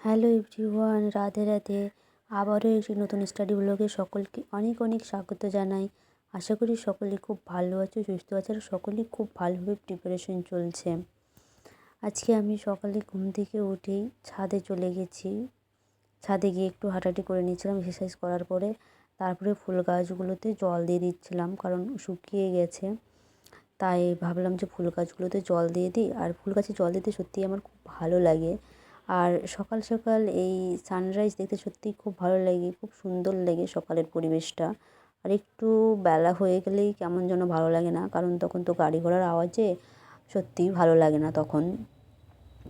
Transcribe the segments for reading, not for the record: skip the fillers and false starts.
Hello everyone, Radhe Radhe. আবারও একটি নতুন স্টাডি ব্লগে সকলকে অনেক অনেক স্বাগত জানাই। আশা করি সকলে খুব ভালো আছে, সুস্থ আছে, আর সকলেই খুব ভালোভাবে প্রিপারেশন চলছে। আজকে আমি সকালে ঘুম থেকে উঠেই ছাদে চলে গেছি। ছাদে গিয়ে একটু হাঁটাহাঁটি করে নিয়েছিলাম এক্সারসাইজ করার পরে। তারপরে ফুল গাছগুলোতে জল দিয়ে দিচ্ছিলাম, কারণ শুকিয়ে গেছে। তাই ভাবলাম যে ফুল গাছগুলোতে জল দিয়ে দিই। আর ফুল গাছে জল দিতে সত্যিই আমার খুব ভালো লাগে। আর সকাল সকাল এই সানরাইজ দেখতে সত্যিই খুব ভালো লাগে, খুব সুন্দর লাগে সকালের পরিবেশটা। আর একটু বেলা হয়ে গেলেই কেমন যেন ভালো লাগে না, কারণ তখন তো গাড়ি ঘোড়ার আওয়াজে সত্যিই ভালো লাগে না তখন।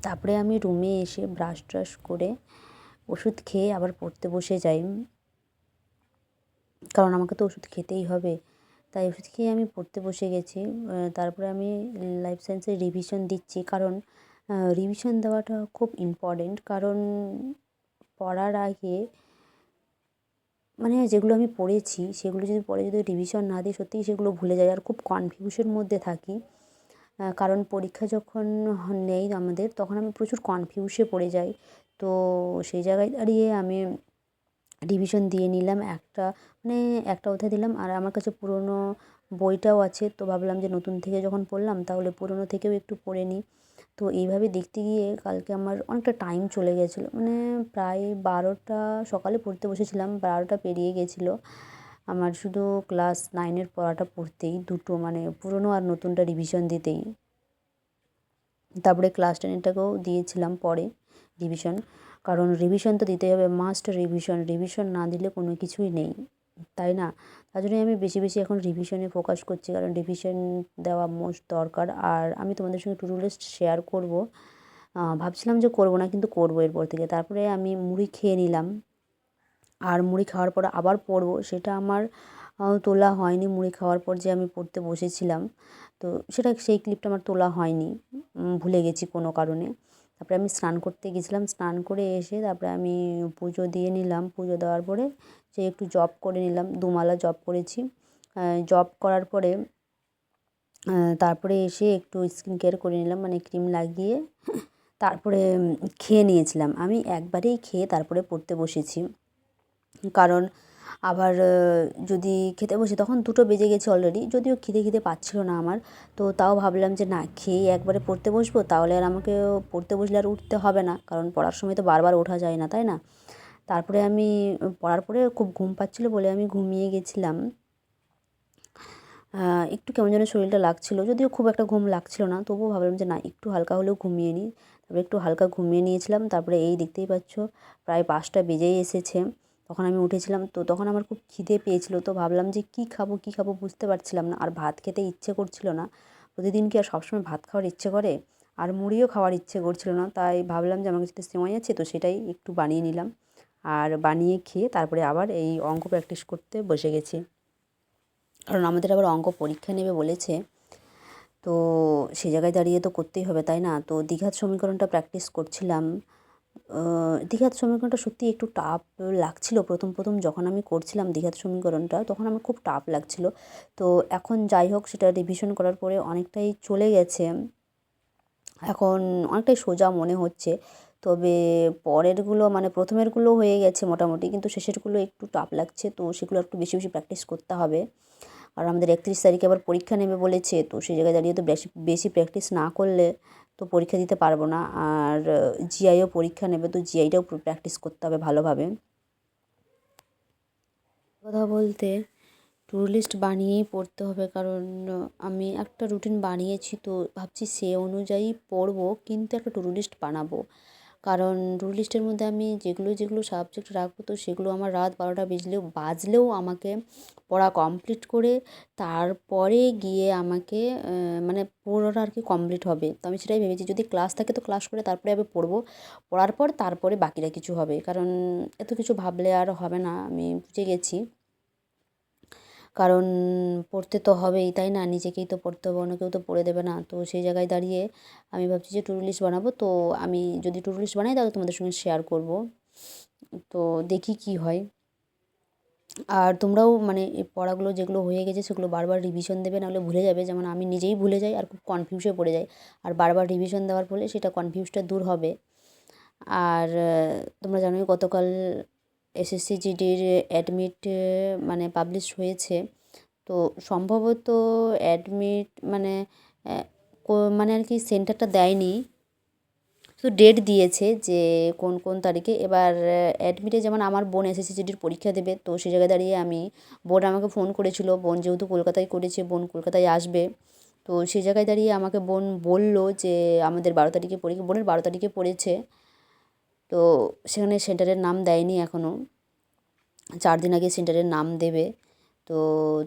তারপরে আমি রুমে এসে ব্রাশ ট্রাশ করে ওষুধ খেয়ে আবার পড়তে বসে যাই, কারণ আমাকে তো ওষুধ খেতেই হবে। তাই ওষুধ খেয়ে আমি পড়তে বসে গেছি। তারপরে আমি লাইফ সায়েন্সের রিভিশন দিচ্ছি, কারণ রিভিশন দেওয়াটা খুব ইম্পর্টেন্ট। কারণ পড়ার আগে মানে যেগুলো আমি পড়েছি সেগুলো যদি পরে যদি রিভিশন না দিই, সত্যিই সেগুলো ভুলে যাই আর খুব কনফিউশন মধ্যে থাকি। কারণ পরীক্ষা যখন নেই আমাদের, তখন আমি প্রচুর কনফিউজে পড়ে যাই। তো সেই জায়গায় দাঁড়িয়ে আমি রিভিশন দিয়ে নিলাম একটা, মানে একটা অধ্যায় দিলাম। আর আমার কাছে পুরনো বইটাও আছে, তো ভাবলাম যে নতুন থেকে যখন পড়লাম তাহলে পুরনো থেকেও একটু পড়ে নিই। তো এইভাবে দেখতে গিয়ে কালকে আমার অনেকটা টাইম চলে গেছিলো, মানে প্রায় 12টা, সকালে পড়তে বসেছিলাম 12টা পেরিয়ে গেছিলো আমার, শুধু ক্লাস 9-এর পড়াটা পড়তেই দুটো, মানে পুরনো আর নতুনটা রিভিশন দিতেই। তারপরে ক্লাস 10-এরটাকেও দিয়েছিলাম পরে রিভিশন, কারণ রিভিশন তো দিতেই হবে, মাস্ট রিভিশন। রিভিশন না দিলে কোনো কিছুই নেই, তাই না? তার জন্যই আমি বেশি বেশি এখন রিভিশনে ফোকাস করছি, কারণ রিভিশন দেওয়া মোস্ট দরকার। আর আমি তোমাদের সঙ্গে টু ডু লিস্ট শেয়ার করব, ভাবছিলাম যে করব না, কিন্তু করব এরপর থেকে। তারপরে আমি মুড়ি খেয়ে নিলাম, আর মুড়ি খাওয়ার পর আবার পড়ব, সেটা আমার তোলা হয়নি। মুড়ি খাওয়ার পর যে আমি পড়তে বসেছিলাম, তো সেই ক্লিপটা আমার তোলা হয়নি, ভুলে গেছি কোনো কারণে। তারপরে আমি স্নান করতে গেছিলাম, স্নান করে এসে তারপরে আমি পুজো দিয়ে নিলাম। পুজো দেওয়ার পরে যে একটু জপ করে নিলাম, 2 মালা জপ করেছি। জপ করার পরে তারপরে এসে একটু স্কিন কেয়ার করে নিলাম, মানে ক্রিম লাগিয়ে তারপরে খেয়ে নিয়েছিলাম। আমি একবারেই খেয়ে তারপরে পড়তে বসেছি, কারণ আবার যদি খেতে বসি তখন 2টো বেজে গেছে অলরেডি, যদিও খিদে পাচ্ছিল না আমার। তো তাও ভাবলাম যে না, খেয়ে একবারে পড়তে বসবো, তাহলে আর আমাকে পড়তে বসলে আর উঠতে হবে না, কারণ পড়ার সময় তো বারবার ওঠা যায় না, তাই না? তারপরে আমি পড়ার পরে খুব ঘুম পাচ্ছিলো বলে আমি ঘুমিয়ে গেছিলাম। একটু কেমন যেন শরীরটা লাগছিলো, যদিও খুব একটা ঘুম লাগছিল না, তবুও ভাবলাম যে না, একটু হালকা হলেও ঘুমিয়ে নিই। তারপরে একটু হালকা ঘুমিয়ে নিয়েছিলাম। তারপরে এই দেখতেই পাচ্ছ প্রায় 5টা বেজেই এসেছে, তখন আমি উঠেছিলাম। তো তখন আমার খুব খিদে পেয়েছিলো, তো ভাবলাম যে কী খাবো বুঝতে পারছিলাম না, আর ভাত খেতে ইচ্ছে করছিল না। প্রতিদিন কি আর সবসময় ভাত খাওয়ার ইচ্ছে করে? আর মুড়িও খাওয়ার ইচ্ছে করছিল না, তাই ভাবলাম যে আমার কাছে তো সেমাই আছে, তো সেটাই একটু বানিয়ে নিলাম। আর বানিয়ে খেয়ে তারপরে আবার এই অঙ্ক প্র্যাকটিস করতে বসে গেছি, কারণ আমাদের আবার অঙ্ক পরীক্ষা নেবে বলেছে। তো সেই জায়গায় দাঁড়িয়ে তো করতেই হবে, তাই না? তো দ্বিঘাত সমীকরণটা প্র্যাকটিস করছিলাম। দ্বিঘাত সমীকরণটা সত্যিই একটু টাফ লাগছিলো প্রথম যখন আমি করছিলাম দ্বিঘাত সমীকরণটা, তখন আমার খুব টাফ লাগছিলো। তো এখন যাই হোক, সেটা রিভিশন করার পরে অনেকটাই চলে গেছে, এখন অনেকটাই সোজা মনে হচ্ছে। তবে পরেরগুলো, মানে প্রথমেরগুলো হয়ে গেছে মোটামুটি, কিন্তু শেষেরগুলো একটু টাফ লাগছে, তো সেগুলো একটু বেশি বেশি প্র্যাকটিস করতে হবে। আর আমাদের 31 তারিখে আবার পরীক্ষা নেবে বলেছে, তো সেই জায়গায় দাঁড়িয়ে তো বেশি বেশি প্র্যাকটিস না করলে তো পরীক্ষা দিতে পারবো না। আর জিআইও পরীক্ষা নেবে, তো জিআইটাও প্র্যাকটিস করতে হবে ভালোভাবে। কথা বলতে টু ডু লিস্ট বানিয়েই পড়তে হবে, কারণ আমি একটা রুটিন বানিয়েছি, তো ভাবছি সে অনুযায়ী পড়বো, কিন্তু একটা টু ডু লিস্ট বানাবো। কারণ টু ডু লিস্টের মধ্যে আমি যেগুলো যেগুলো সাবজেক্ট রাখবো, তো সেগুলো আমার রাত 12টা বাজলেও আমাকে পড়া কমপ্লিট করে তারপরে গিয়ে আমাকে মানে পুরোটা আর কি কমপ্লিট হবে। তো আমি সেটাই ভেবেছি, যদি ক্লাস থাকে তো ক্লাস করে তারপরে আমি পড়বো, পড়ার পর তারপরে বাকিটা কিছু হবে, কারণ এত কিছু ভাবলে আর হবে না, আমি বুঝে গেছি। কারণ পড়তে তো হবেই, তাই না? নিজেকেই তো পড়তে হবে, অন্য কেউ তো পড়ে দেবে না। তো সেই জায়গায় দাঁড়িয়ে আমি ভাবছি যে টু ডু লিস্ট বানাবো। তো আমি যদি টু ডু লিস্ট বানাই তাহলে তোমাদের সঙ্গে শেয়ার করব, তো দেখি কি হয়। আর তোমরাও মানে এই পড়াগুলো যেগুলো হয়ে গেছে সেগুলো বারবার রিভিশন দেবে, নাহলে ভুলে যাবে, যেমন আমি নিজেই ভুলে যাই আর খুব কনফিউজে পড়ে যাই। আর বারবার রিভিশন দেওয়ার ফলে সেটা কনফিউজটা দূর হবে। আর তোমরা জানোই গতকাল এসএসসি জিডির অ্যাডমিট মানে পাবলিশ হয়েছে। তো সম্ভবত অ্যাডমিট মানে মানে আর কি সেন্টারটা দেয়নি, শুধু ডেট দিয়েছে যে কোন কোন তারিখে। এবার অ্যাডমিটে যেমন আমার বোন এসএসসি জিডির পরীক্ষা দেবে, তো সে জায়গায় দাঁড়িয়ে আমি, বোন আমাকে ফোন করেছিল, বোন যেহেতু কলকাতায় করেছে, বোন কলকাতায় আসবে। তো সেই জায়গায় দাঁড়িয়ে আমাকে বোন বলল যে আমাদের 12 তারিখে পরীক্ষা, বোনের 12 তারিখে পড়েছে। তো সেখানে সেন্টারের নাম দেয়নি এখনও, 4 দিন আগে সেন্টারের নাম দেবে। তো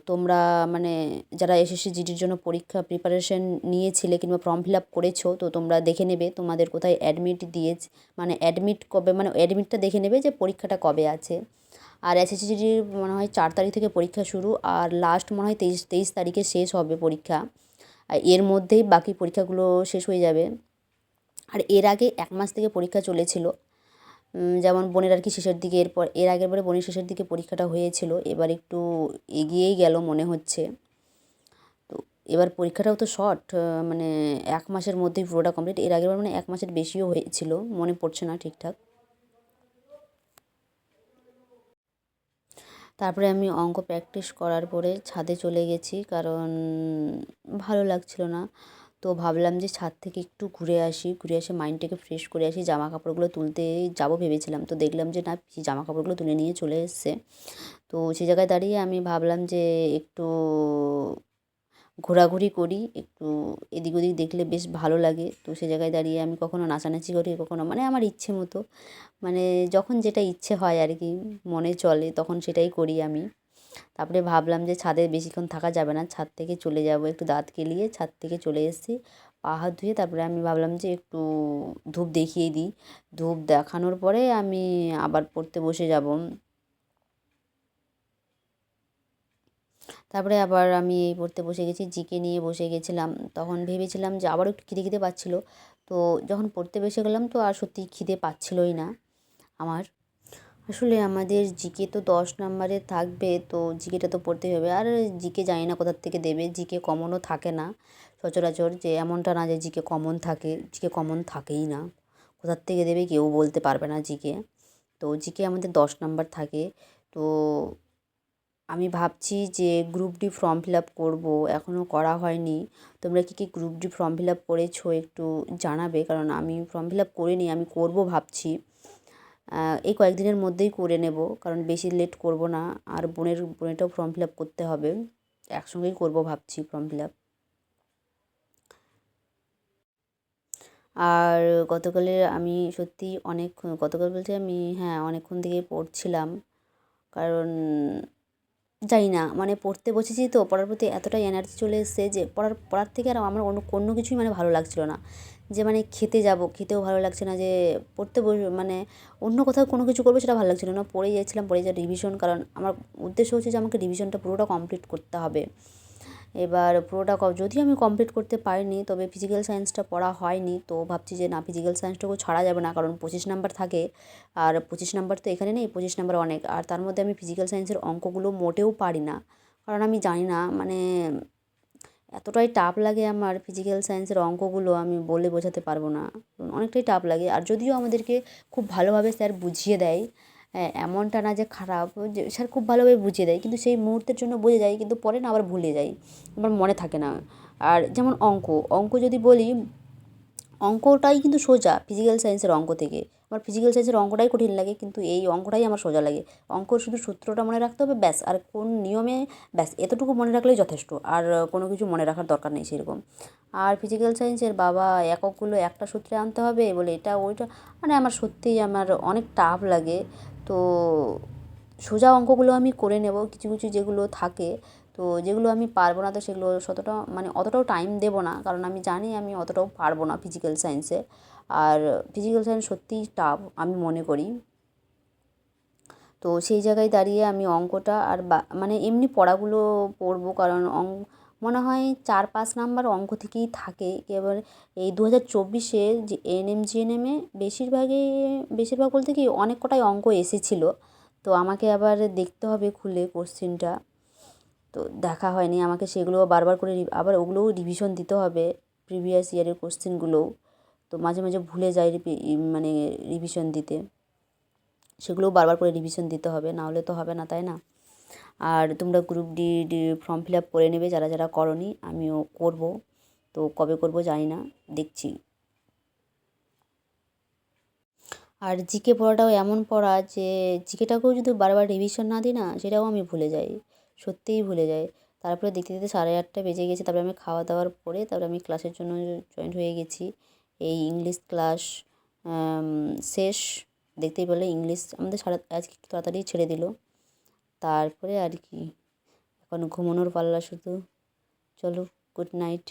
তোমরা মানে যারা এসএসসি জিডির জন্য পরীক্ষা প্রিপারেশন নিয়েছিলে কিংবা ফর্ম ফিল আপ করেছো, তো তোমরা দেখে নেবে তোমাদের কোথায় অ্যাডমিট দিয়েছে, মানে অ্যাডমিট কবে, মানে অ্যাডমিটটা দেখে নেবে যে পরীক্ষাটা কবে আছে। আর এসএসসি জিডির মনে হয় 4 তারিখ থেকে পরীক্ষা শুরু, আর লাস্ট মনে হয় 23 তারিখে শেষ হবে পরীক্ষা। আর এর মধ্যেই বাকি পরীক্ষাগুলো শেষ হয়ে যাবে। আর এর আগে 1 মাস থেকে পরীক্ষা চলেছিল, যেমন বোনের আর কি শেষের দিকে, এর আগের বারে বোনের শেষের দিকে পরীক্ষাটা হয়েছিল, এবার একটু এগিয়েই গেল মনে হচ্ছে। তো এবার পরীক্ষাটাও তো শর্ট, মানে 1 মাসের মধ্যেই পুরোটা কমপ্লিট। এর আগের বার মানে 1 মাসের বেশিও হয়েছিল, মনে পড়ছে না ঠিকঠাক। তারপরে আমি অঙ্ক প্র্যাকটিস করার পরে ছাদে চলে গেছি, কারণ ভালো লাগছিল না। তো ভাবলাম যে ছাদ থেকে একটু ঘুরে আসি, ঘুরে এসে মাইন্ডটাকে ফ্রেশ করে আসি। জামা কাপড়গুলো তুলতে যাবো ভেবেছিলাম, তো দেখলাম যে না, জামা কাপড়গুলো তুলে নিয়ে চলে এসছে। তো সেই জায়গায় দাঁড়িয়ে আমি ভাবলাম যে একটু ঘোরাঘুরি করি, একটু এদিক ওদিক দেখলে বেশ ভালো লাগে। তো সে জায়গায় দাঁড়িয়ে আমি কখনো নাচানাচি করি, কখনো মানে আমার ইচ্ছে মতো, মানে যখন যেটা ইচ্ছে হয় আর কি, মনে চলে তখন সেটাই করি আমি। তারপরে ভাবলাম যে ছাদে বেশিক্ষণ থাকা যাবে না, ছাদ থেকে চলে যাব, একটু দাঁত কেলিয়ে ছাদ থেকে চলে এসেছি, পা হাত ধুয়ে। তারপরে আমি ভাবলাম যে একটু ধূপ দেখিয়ে দিই, ধূপ দেখানোর পরে আমি আবার পড়তে বসে যাব। তারপরে আবার আমি এই পড়তে বসে গেছি, জিকে নিয়ে বসে গেছিলাম। তখন ভেবেছিলাম যে আবারও একটু খিদে খিদে পাচ্ছিলো। তো যখন পড়তে বসে গেলাম, তো আর সত্যি খিদে পাচ্ছিলোই না আমার। আসলে আমাদের জিকে তো 10 নম্বরে থাকবে, তো জিকেটা তো পড়তেই হবে। আর জিকে জানি না কোথার থেকে দেবে, জিকে কমনও থাকে না সচরাচর, যে এমনটা না যে জিকে কমন থাকে, জিকে কমন থাকেই না। কোথার থেকে দেবে কেউ বলতে পারবে না জিকে। তো জিকে আমাদের 10 নম্বর থাকে। তো আমি ভাবছি যে group D form fill up করবো, এখনও করা হয়নি। তোমরা কি কি group D form fill up করেছো একটু জানাবে, কারণ আমি ফর্ম ফিল আপ করিনি, আমি করবো ভাবছি। এই কয়েকদিনের মধ্যেই করে নেব, কারণ বেশি লেট করব না। আর বোনেরটাও ফর্ম ফিল আপ করতে হবে, একসঙ্গেই করব ভাবছি ফর্ম ফিল আপ। আর গতকালে আমি সত্যি অনেক, গতকাল বলতে আমি, হ্যাঁ, অনেকক্ষণ থেকে পড়ছিলাম, কারণ জানি না, মানে পড়তে বসেছি তো, পড়ার প্রতি এতটাই এনার্জি চলে এসেছে যে পড়ার থেকে আর আমার অন্য কিছুই মানে ভালো লাগছিল না। যে মানে খেতে যাব, খেতেও ভালো লাগছে না, যে পড়তে মানে অন্য কোথাও কোনো কিছু করবো সেটা ভালো লাগছিল না, পড়েই যাচ্ছিলাম, পড়ে যা রিভিশন, কারণ আমার উদ্দেশ্য হচ্ছে যে আমাকে রিভিশনটা পুরোটা কমপ্লিট করতে হবে। এবার পুরোটা যদিও আমি কমপ্লিট করতে পারিনি, তবে ফিজিক্যাল সায়েন্সটা পড়া হয়নি, তো ভাবছি যে না, ফিজিক্যাল সায়েন্সটাকেও ছাড়া যাবে না, কারণ 25 নাম্বার থাকে। আর 25 নাম্বার তো এখানে নেই, 25 নাম্বার অনেক। আর তার মধ্যে আমি ফিজিক্যাল সায়েন্সের অঙ্কগুলো মোটেও পারি না, কারণ আমি জানি না, মানে এতটাই টাফ লাগে আমার ফিজিক্যাল সায়েন্সের অঙ্কগুলো, আমি বলে বোঝাতে পারবো না, অনেকটাই টাফ লাগে। আর যদিও আমাদেরকে খুব ভালোভাবে স্যার বুঝিয়ে দেয়, এমনটা না যে খারাপ, যে স্যার খুব ভালোভাবে বুঝিয়ে দেয়, কিন্তু সেই মুহূর্তের জন্য বুঝে যায়, কিন্তু পরে না আবার ভুলে যাই, আমার মনে থাকে না। আর যেমন অঙ্ক অঙ্ক যদি বলি, অঙ্কটাই কিন্তু সোজা ফিজিক্যাল সায়েন্সের অঙ্ক থেকে। আমার ফিজিক্যাল সায়েন্সের অঙ্কটাই কঠিন লাগে, কিন্তু এই অঙ্কটাই আমার সোজা লাগে। অঙ্কর শুধু সূত্রটা মনে রাখতে হবে ব্যাস, আর কোন নিয়মে, ব্যাস এতটুকু মনে রাখলেই যথেষ্ট, আর কোনো কিছু মনে রাখার দরকার নেই সেরকম। আর ফিজিক্যাল সায়েন্সের বাবা এককগুলো একটা সূত্রে আনতে হবে বলে এটা ওইটা, মানে আমার সত্যিই আমার অনেক টাফ লাগে। তো সোজা অঙ্কগুলো আমি করে নেব, কিছু কিছু যেগুলো থাকে, তো যেগুলো আমি পারবো না, তো সেগুলো মানে অতটাও টাইম দেবো না, কারণ আমি জানি আমি অতটাও পারবো না ফিজিক্যাল সায়েন্সে। আর ফিজিক্যাল সায়েন্স সত্যিই টাফ আমি মনে করি। তো সেই জায়গায় দাঁড়িয়ে আমি অঙ্কটা আর মানে এমনি পড়াগুলো পড়বো, কারণ মনে হয় 4-5 নাম্বার অঙ্ক থেকেই থাকে। এবার এই 2024-এ যে এএনএম জিএনএমে বেশিরভাগ বলতে কি অনেক কটাই অঙ্ক এসেছিলো, তো আমাকে আবার দেখতে হবে খুলে কোশ্চেনটা, তো দেখা হয়নি, আমাকে সেগুলো বারবার করে আবার ওগুলোও রিভিশন দিতে হবে, প্রিভিয়াস ইয়ারের কোশ্চেনগুলোও। তো মাঝে মাঝে ভুলে যাই মানে রিভিশন দিতে, সেগুলোও বারবার করে রিভিশন দিতে হবে, না হলে তো হবে না, তাই না? আর তোমরা group D form fill up করে নেবে যারা যারা করোনি, আমিও করব, তো কবে করব জানি না, দেখছি। আর জিকে পড়াটাও এমন পড়া যে জিকেটাকেও যদি বারবার রিভিশন না দিই না, সেটাও আমি ভুলে যাই, সত্যিই ভুলে যাই। তারপরে দেখতে দেখতে 8:30 বেজে গেছে, তারপরে আমি খাওয়া দাওয়ার পরে তারপরে আমি ক্লাসের জন্য জয়েন হয়ে গেছি। এই ইংলিশ ক্লাস শেষ, দেখতেই পেলে ইংলিশ আমাদের আজকে তাড়াতাড়ি ছেড়ে দিল। তারপরে আর কি, এখন ঘুমানোর পাল্লা শুধু। চলো, গুড নাইট।